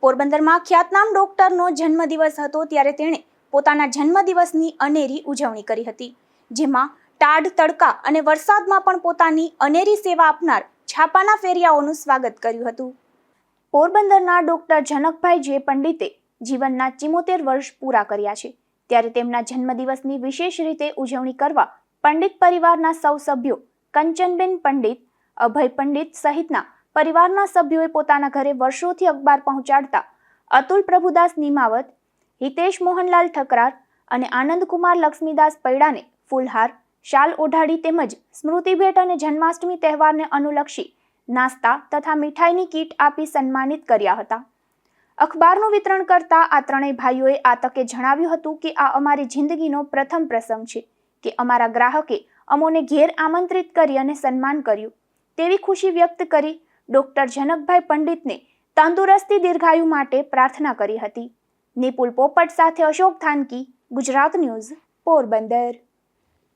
પોરબંદરમાં ખ્યાતનામ ડોક્ટરનો જન્મદિવસ હતો ત્યારે તેણે પોતાના જન્મદિવસની અનેરી ઉજવણી કરી હતી, જેમાં ટાઢ તડકા અને વરસાદમાં પણ પોતાની અનેરી સેવા આપનાર છાપાના ફેરિયાઓનું સ્વાગત કર્યું હતું। પોરબંદરના ડોક્ટર જનકભાઈ જે પંડિતે જીવનના 74 વર્ષ પૂરા કર્યા છે, ત્યારે તેમના જન્મદિવસની વિશેષ રીતે ઉજવણી કરવા પંડિત પરિવારના સૌ સભ્યો કંચનબેન પંડિત, અભય પંડિત સહિતના પરિવારના સભ્યોએ પોતાના ઘરે વર્ષોથી અખબાર પહોંચાડતા અતુલ પ્રભુદાસ નિમાવત, હિતેશ મોહનલાલ ઠકરાર અને આનંદકુમાર લક્ષ્મીદાસ પૈડાને ફૂલહાર, શાલ ઓઢાડી તેમજ સ્મૃતિ ભેટ અને જન્માષ્ટમી તહેવારને અનુલક્ષી નાસ્તા તથા મીઠાઈની કીટ આપી સન્માનિત કર્યા હતા। અખબારનું વિતરણ કરતા આ ત્રણેય ભાઈઓએ આ તકે જણાવ્યું હતું કે આ અમારી જિંદગીનો પ્રથમ પ્રસંગ છે કે અમારા ગ્રાહકે અમોને ઘેર આમંત્રિત કરી અને સન્માન કર્યું તેવી ખુશી વ્યક્ત કરી ડોક્ટર જનકભાઈ પંડિતને તંદુરસ્તી દીર્ઘાયુ માટે પ્રાર્થના કરી હતી। નિપુલ પોપટ સાથે અશોક થાનકી, ગુજરાત ન્યૂઝ, પોરબંદર।